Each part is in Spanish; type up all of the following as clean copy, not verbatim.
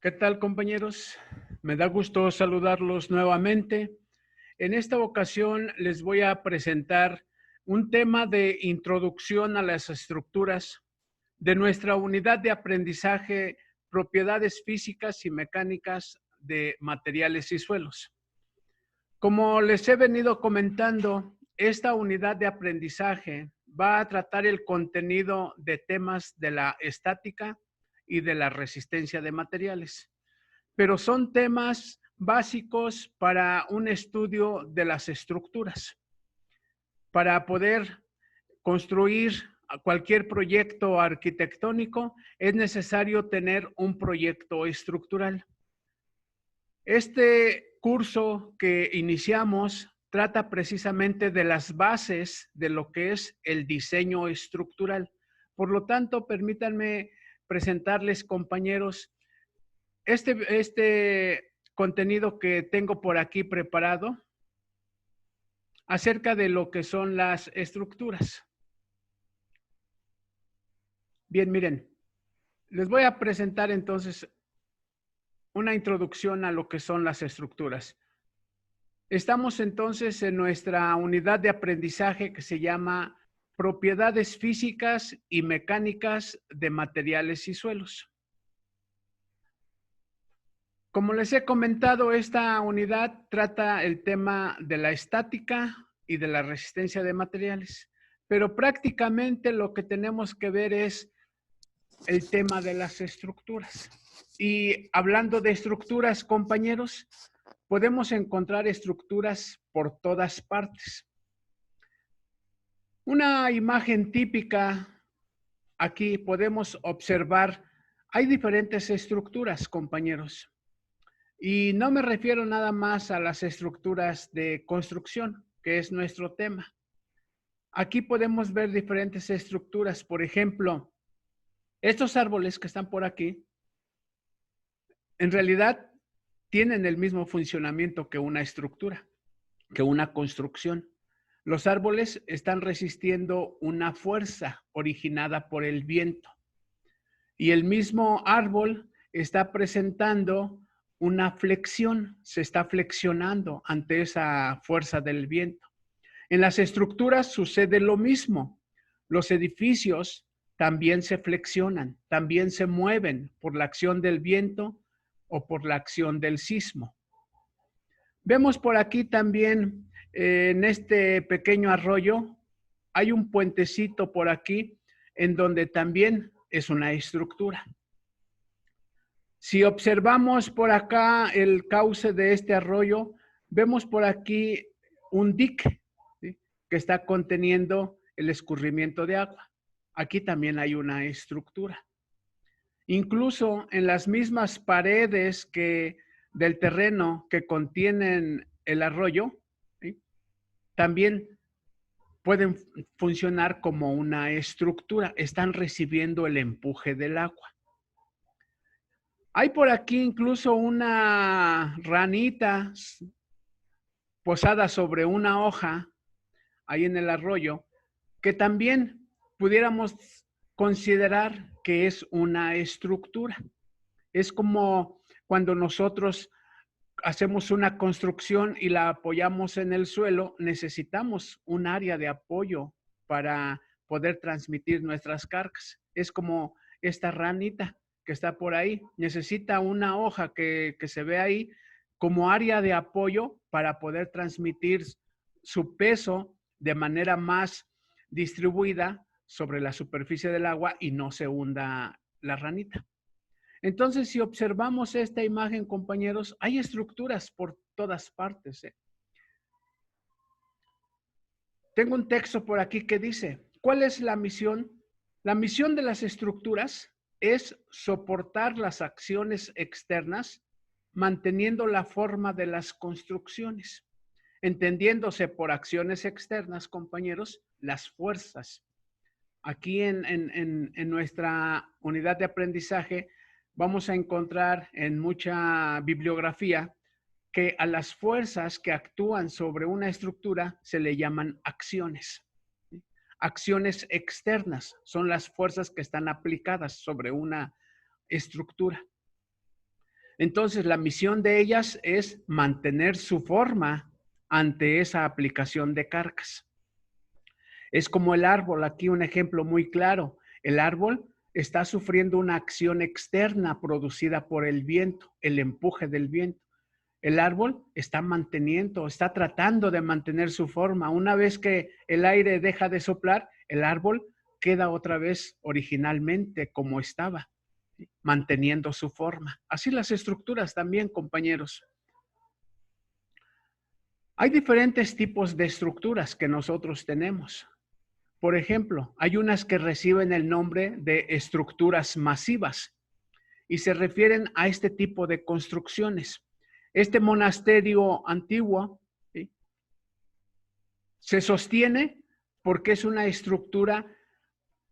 ¿Qué tal, compañeros? Me da gusto saludarlos nuevamente. En esta ocasión les voy a presentar un tema de introducción a las estructuras de nuestra unidad de aprendizaje, propiedades físicas y mecánicas de materiales y suelos. Como les he venido comentando, esta unidad de aprendizaje va a tratar el contenido de temas de la estática y de la resistencia de materiales, pero son temas básicos para un estudio de las estructuras. Para poder construir cualquier proyecto arquitectónico es necesario tener un proyecto estructural. Este curso que iniciamos trata precisamente de las bases de lo que es el diseño estructural. Por lo tanto, permítanme presentarles, compañeros, este contenido que tengo por aquí preparado acerca de lo que son las estructuras. Bien, miren, les voy a presentar entonces una introducción a lo que son las estructuras. Estamos entonces en nuestra unidad de aprendizaje que se llama Propiedades Físicas y Mecánicas de Materiales y Suelos. Como les he comentado, esta unidad trata el tema de la estática y de la resistencia de materiales, pero prácticamente lo que tenemos que ver es el tema de las estructuras. Y hablando de estructuras, compañeros, podemos encontrar estructuras por todas partes. Una imagen típica, aquí podemos observar, hay diferentes estructuras, compañeros. Y no me refiero nada más a las estructuras de construcción, que es nuestro tema. Aquí podemos ver diferentes estructuras. Por ejemplo, estos árboles que están por aquí, en realidad tienen el mismo funcionamiento que una estructura, que una construcción. Los árboles están resistiendo una fuerza originada por el viento. Y el mismo árbol está presentando una flexión, se está flexionando ante esa fuerza del viento. En las estructuras sucede lo mismo. Los edificios también se flexionan, también se mueven por la acción del viento o por la acción del sismo. Vemos por aquí también, en este pequeño arroyo, hay un puentecito por aquí en donde también es una estructura. Si observamos por acá el cauce de este arroyo, vemos por aquí un dique, ¿sí?, que está conteniendo el escurrimiento de agua. Aquí también hay una estructura. Incluso en las mismas paredes del terreno que contienen el arroyo, ¿sí?, también pueden funcionar como una estructura. Están recibiendo el empuje del agua. Hay por aquí incluso una ranita posada sobre una hoja, ahí en el arroyo, que también pudiéramos considerar que es una estructura. Es como cuando nosotros hacemos una construcción y la apoyamos en el suelo, necesitamos un área de apoyo para poder transmitir nuestras cargas. Es como esta ranita que está por ahí, necesita una hoja que se ve ahí como área de apoyo para poder transmitir su peso de manera más distribuida sobre la superficie del agua y no se hunda la ranita. Entonces, si observamos esta imagen, compañeros, hay estructuras por todas partes. Tengo un texto por aquí que dice, ¿cuál es la misión? La misión de las estructuras es soportar las acciones externas, manteniendo la forma de las construcciones, entendiéndose por acciones externas, compañeros, las fuerzas. Aquí en nuestra unidad de aprendizaje vamos a encontrar en mucha bibliografía que a las fuerzas que actúan sobre una estructura se le llaman acciones. Acciones externas son las fuerzas que están aplicadas sobre una estructura. Entonces, la misión de ellas es mantener su forma ante esa aplicación de cargas. Es como el árbol, aquí un ejemplo muy claro. El árbol está sufriendo una acción externa producida por el viento, el empuje del viento. El árbol está manteniendo, está tratando de mantener su forma. Una vez que el aire deja de soplar, el árbol queda otra vez originalmente como estaba, ¿sí? Manteniendo su forma. Así las estructuras también, compañeros. Hay diferentes tipos de estructuras que nosotros tenemos. Por ejemplo, hay unas que reciben el nombre de estructuras masivas y se refieren a este tipo de construcciones. Este monasterio antiguo, ¿sí?, se sostiene porque es una estructura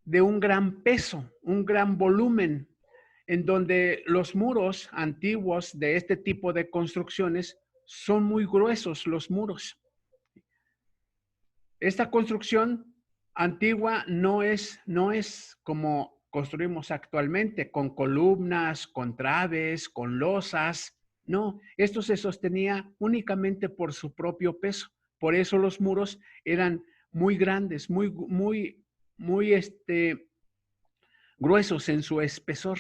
de un gran peso, un gran volumen, en donde los muros antiguos de este tipo de construcciones son muy gruesos, los muros. Esta construcción antigua no es como construimos actualmente, con columnas, con traves, con losas. No, esto se sostenía únicamente por su propio peso. Por eso los muros eran muy grandes, muy gruesos en su espesor.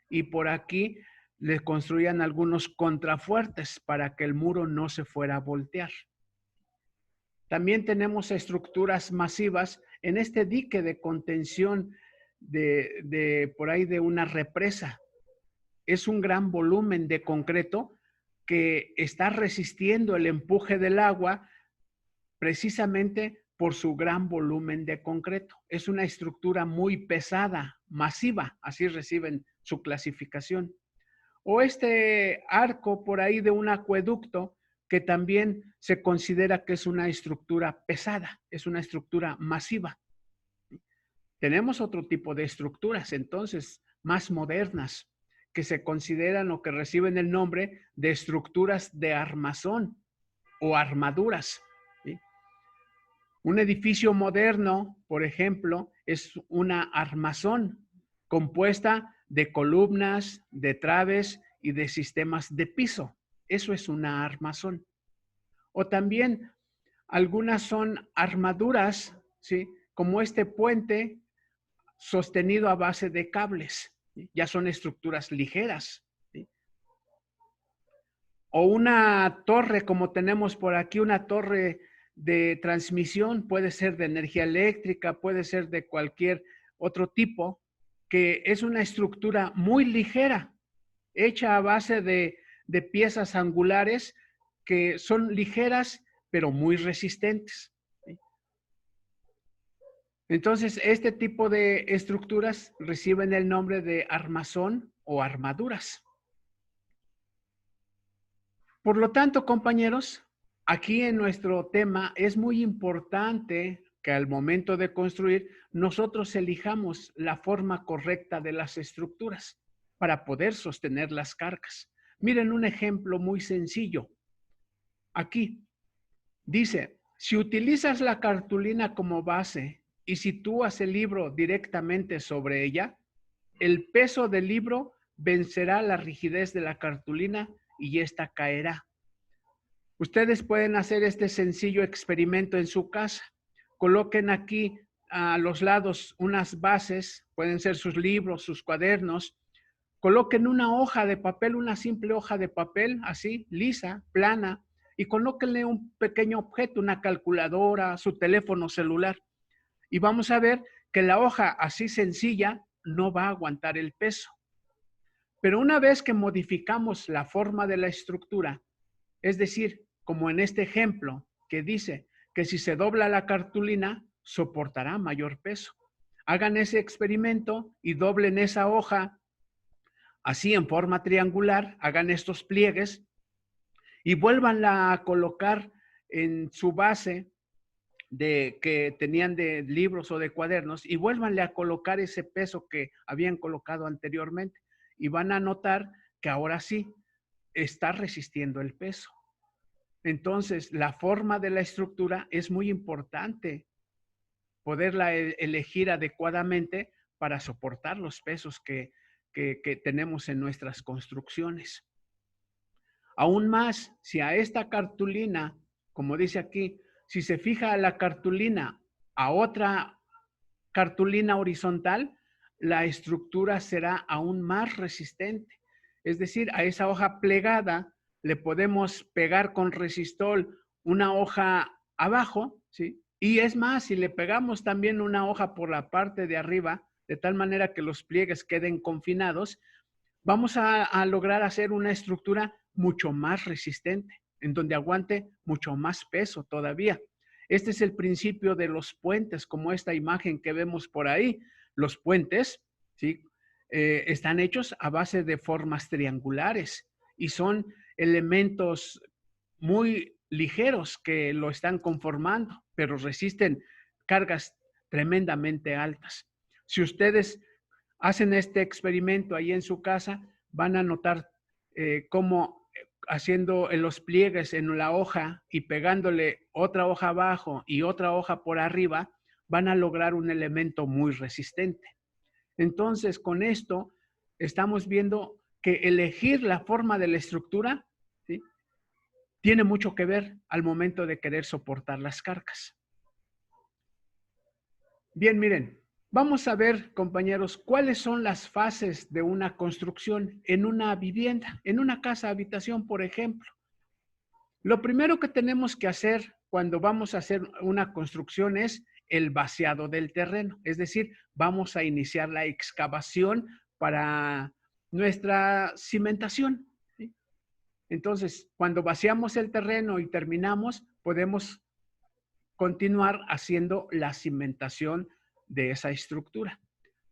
Y por aquí le construían algunos contrafuertes para que el muro no se fuera a voltear. También tenemos estructuras masivas en este dique de contención de por ahí de una represa. Es un gran volumen de concreto que está resistiendo el empuje del agua precisamente por su gran volumen de concreto. Es una estructura muy pesada, masiva, así reciben su clasificación. O este arco por ahí de un acueducto que también se considera que es una estructura pesada, es una estructura masiva. Tenemos otro tipo de estructuras, entonces, más modernas, que se consideran o que reciben el nombre de estructuras de armazón o armaduras, ¿sí? Un edificio moderno, por ejemplo, es una armazón compuesta de columnas, de traves y de sistemas de piso. Eso es una armazón. O también algunas son armaduras, ¿sí?, como este puente sostenido a base de cables, ¿sí? Ya son estructuras ligeras, ¿sí? O una torre, como tenemos por aquí, una torre de transmisión, puede ser de energía eléctrica, puede ser de cualquier otro tipo, que es una estructura muy ligera, hecha a base de piezas angulares que son ligeras, pero muy resistentes, ¿sí? Entonces, este tipo de estructuras reciben el nombre de armazón o armaduras. Por lo tanto, compañeros, aquí en nuestro tema es muy importante que al momento de construir nosotros elijamos la forma correcta de las estructuras para poder sostener las cargas. Miren un ejemplo muy sencillo. Aquí dice, si utilizas la cartulina como base y sitúas el libro directamente sobre ella, el peso del libro vencerá la rigidez de la cartulina y ésta caerá. Ustedes pueden hacer este sencillo experimento en su casa. Coloquen aquí a los lados unas bases, pueden ser sus libros, sus cuadernos. Coloquen una hoja de papel, una simple hoja de papel, así, lisa, plana, y colóquenle un pequeño objeto, una calculadora, su teléfono celular. Y vamos a ver que la hoja así sencilla no va a aguantar el peso. Pero una vez que modificamos la forma de la estructura, es decir, como en este ejemplo que dice que si se dobla la cartulina, soportará mayor peso. Hagan ese experimento y doblen esa hoja así en forma triangular, hagan estos pliegues y vuélvanla a colocar en su base de que tenían de libros o de cuadernos y vuélvanle a colocar ese peso que habían colocado anteriormente y van a notar que ahora sí está resistiendo el peso. Entonces, la forma de la estructura es muy importante, poderla elegir adecuadamente para soportar los pesos que tenemos en nuestras construcciones. Aún más, si a esta cartulina, como dice aquí, si se fija la cartulina a otra cartulina horizontal, la estructura será aún más resistente. Es decir, a esa hoja plegada le podemos pegar con resistol una hoja abajo, ¿sí? Y es más, si le pegamos también una hoja por la parte de arriba, de tal manera que los pliegues queden confinados, vamos a lograr hacer una estructura mucho más resistente, en donde aguante mucho más peso todavía. Este es el principio de los puentes, como esta imagen que vemos por ahí. Los puentes, ¿sí? Están hechos a base de formas triangulares y son elementos muy ligeros que lo están conformando, pero resisten cargas tremendamente altas. Si ustedes hacen este experimento ahí en su casa, van a notar cómo haciendo en los pliegues en la hoja y pegándole otra hoja abajo y otra hoja por arriba, van a lograr un elemento muy resistente. Entonces, con esto estamos viendo que elegir la forma de la estructura, ¿sí?, tiene mucho que ver al momento de querer soportar las cargas. Bien, miren, vamos a ver, compañeros, cuáles son las fases de una construcción en una vivienda, en una casa habitación, por ejemplo. Lo primero que tenemos que hacer cuando vamos a hacer una construcción es el vaciado del terreno, es decir, vamos a iniciar la excavación para nuestra cimentación, ¿sí? Entonces, cuando vaciamos el terreno y terminamos, podemos continuar haciendo la cimentación de esa estructura.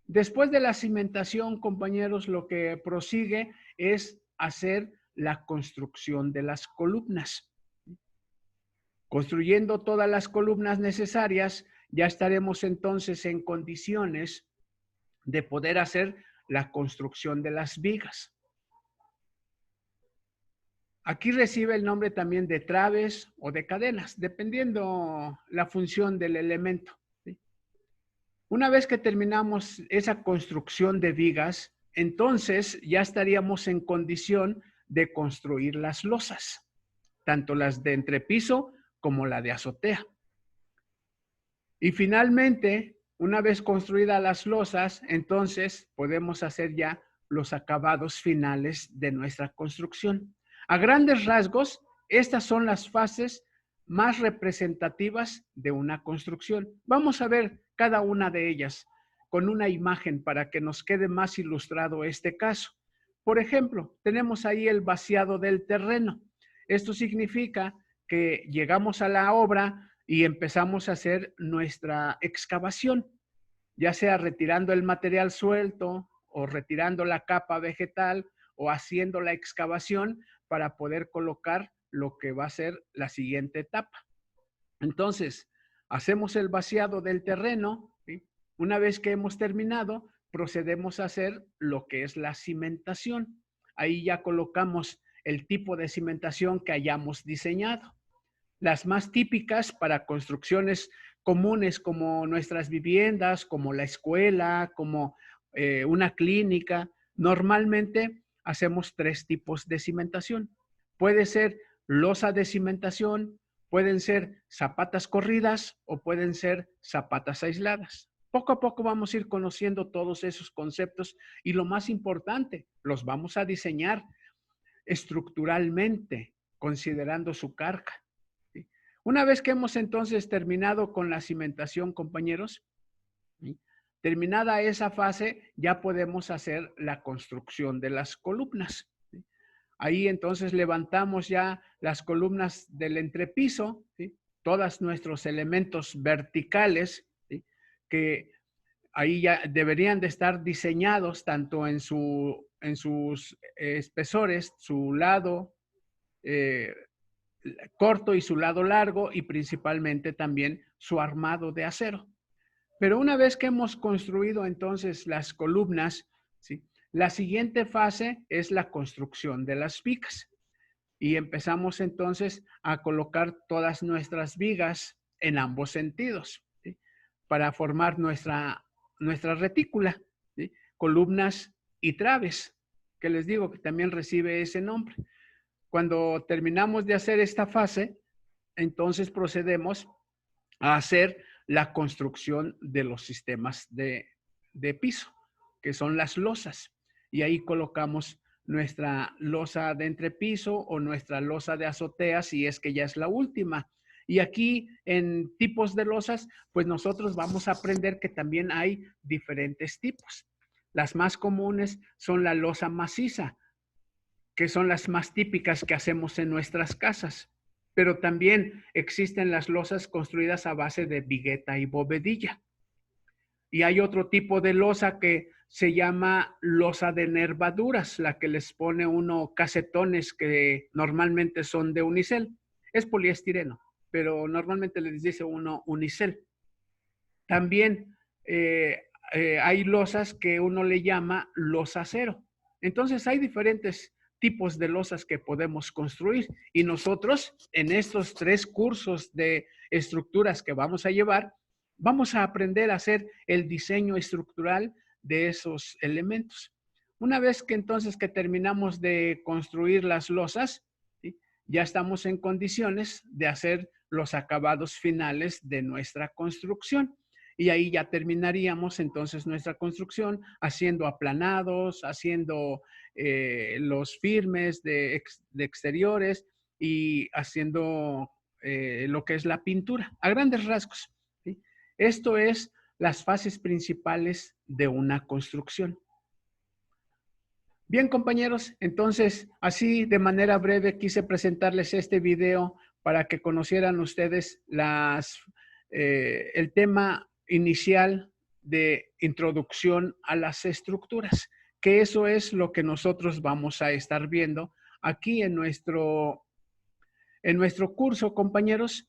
Después de la cimentación, compañeros, lo que prosigue es hacer la construcción de las columnas. Construyendo todas las columnas necesarias, ya estaremos entonces en condiciones de poder hacer la construcción de las vigas. Aquí recibe el nombre también de traves o de cadenas, dependiendo la función del elemento, ¿sí? Una vez que terminamos esa construcción de vigas, entonces ya estaríamos en condición de construir las losas, tanto las de entrepiso como la de azotea. Y finalmente, una vez construidas las losas, entonces podemos hacer ya los acabados finales de nuestra construcción. A grandes rasgos, estas son las fases más representativas de una construcción. Vamos a ver cada una de ellas con una imagen para que nos quede más ilustrado este caso. Por ejemplo, tenemos ahí el vaciado del terreno. Esto significa que llegamos a la obra y empezamos a hacer nuestra excavación, ya sea retirando el material suelto o retirando la capa vegetal o haciendo la excavación para poder colocar lo que va a ser la siguiente etapa. Entonces, hacemos el vaciado del terreno, ¿sí? Una vez que hemos terminado, procedemos a hacer lo que es la cimentación. Ahí ya colocamos el tipo de cimentación que hayamos diseñado. Las más típicas para construcciones comunes como nuestras viviendas, como la escuela, como una clínica, normalmente hacemos 3 tipos de cimentación. Puede ser losa de cimentación, pueden ser zapatas corridas o pueden ser zapatas aisladas. Poco a poco vamos a ir conociendo todos esos conceptos y lo más importante, los vamos a diseñar estructuralmente, considerando su carga. ¿Sí? Una vez que hemos entonces terminado con la cimentación, compañeros, ¿sí?, terminada esa fase, ya podemos hacer la construcción de las columnas, ¿sí? Ahí entonces levantamos ya las columnas del entrepiso, ¿sí?, todos nuestros elementos verticales, ¿sí?, que ahí ya deberían de estar diseñados tanto en sus espesores, su lado eh, corto y su lado largo, y principalmente también su armado de acero. Pero una vez que hemos construido entonces las columnas, ¿sí?, la siguiente fase es la construcción de las vigas. Y empezamos entonces a colocar todas nuestras vigas en ambos sentidos, ¿sí?, para formar nuestra retícula, ¿sí?, columnas y traves, que les digo que también recibe ese nombre. Cuando terminamos de hacer esta fase, entonces procedemos a hacer la construcción de los sistemas de piso, que son las losas. Y ahí colocamos nuestra losa de entrepiso o nuestra losa de azotea, si es que ya es la última. Y aquí en tipos de losas, pues nosotros vamos a aprender que también hay diferentes tipos. Las más comunes son la losa maciza, que son las más típicas que hacemos en nuestras casas. Pero también existen las losas construidas a base de vigueta y bovedilla. Y hay otro tipo de losa que se llama losa de nervaduras, la que les pone uno casetones que normalmente son de unicel. Es poliestireno, pero normalmente les dice uno unicel. También hay losas que uno le llama losa acero. Entonces hay diferentes tipos de losas que podemos construir y nosotros en estos 3 cursos de estructuras que vamos a llevar, vamos a aprender a hacer el diseño estructural de esos elementos. Una vez que entonces que terminamos de construir las losas, ¿sí?, ya estamos en condiciones de hacer los acabados finales de nuestra construcción. Y ahí ya terminaríamos entonces nuestra construcción haciendo aplanados, haciendo los firmes de exteriores y haciendo lo que es la pintura, a grandes rasgos, ¿sí? Esto es las fases principales de una construcción. Bien, compañeros, entonces así de manera breve quise presentarles este video para que conocieran ustedes el tema inicial de introducción a las estructuras, que eso es lo que nosotros vamos a estar viendo aquí en nuestro curso, compañeros.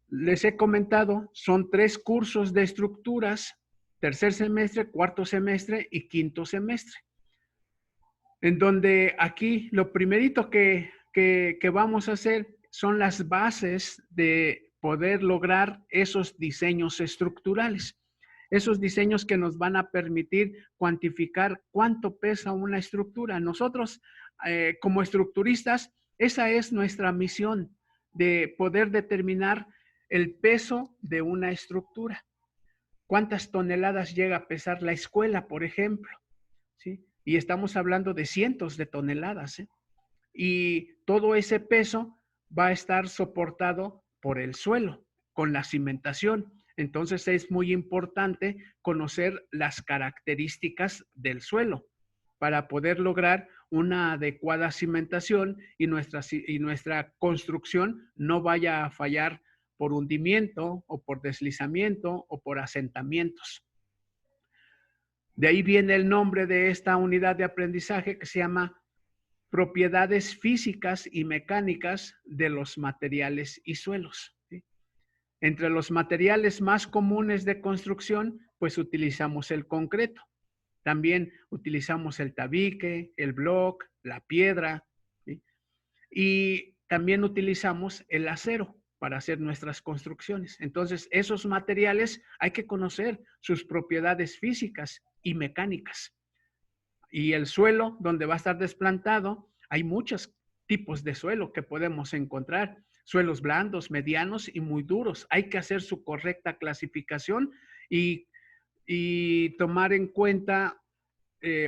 Les he comentado, son 3 cursos de estructuras, tercer semestre, cuarto semestre y quinto semestre. En donde aquí lo primerito que vamos a hacer son las bases de poder lograr esos diseños estructurales. Esos diseños que nos van a permitir cuantificar cuánto pesa una estructura. Nosotros, como estructuristas, esa es nuestra misión, de poder determinar el peso de una estructura. ¿Cuántas toneladas llega a pesar la escuela, por ejemplo? ¿Sí? Y estamos hablando de cientos de toneladas, ¿eh? Y todo ese peso va a estar soportado por el suelo, con la cimentación. Entonces es muy importante conocer las características del suelo para poder lograr una adecuada cimentación y nuestra construcción no vaya a fallar por hundimiento o por deslizamiento o por asentamientos. De ahí viene el nombre de esta unidad de aprendizaje que se llama Propiedades físicas y mecánicas de los materiales y suelos, ¿sí? Entre los materiales más comunes de construcción, pues utilizamos el concreto. También utilizamos el tabique, el block, la piedra, ¿sí? Y también utilizamos el acero para hacer nuestras construcciones. Entonces, esos materiales hay que conocer sus propiedades físicas y mecánicas. Y el suelo donde va a estar desplantado, hay muchos tipos de suelo que podemos encontrar. Suelos blandos, medianos y muy duros. Hay que hacer su correcta clasificación y tomar en cuenta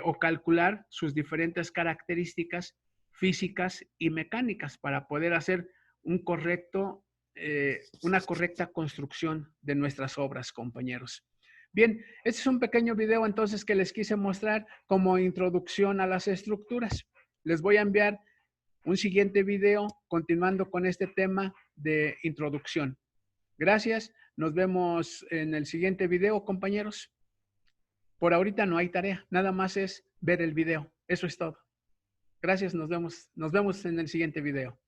o calcular sus diferentes características físicas y mecánicas para poder hacer una correcta construcción de nuestras obras, compañeros. Bien, este es un pequeño video entonces que les quise mostrar como introducción a las estructuras. Les voy a enviar un siguiente video continuando con este tema de introducción. Gracias, nos vemos en el siguiente video, compañeros. Por ahorita no hay tarea, nada más es ver el video. Eso es todo. Gracias, nos vemos en el siguiente video.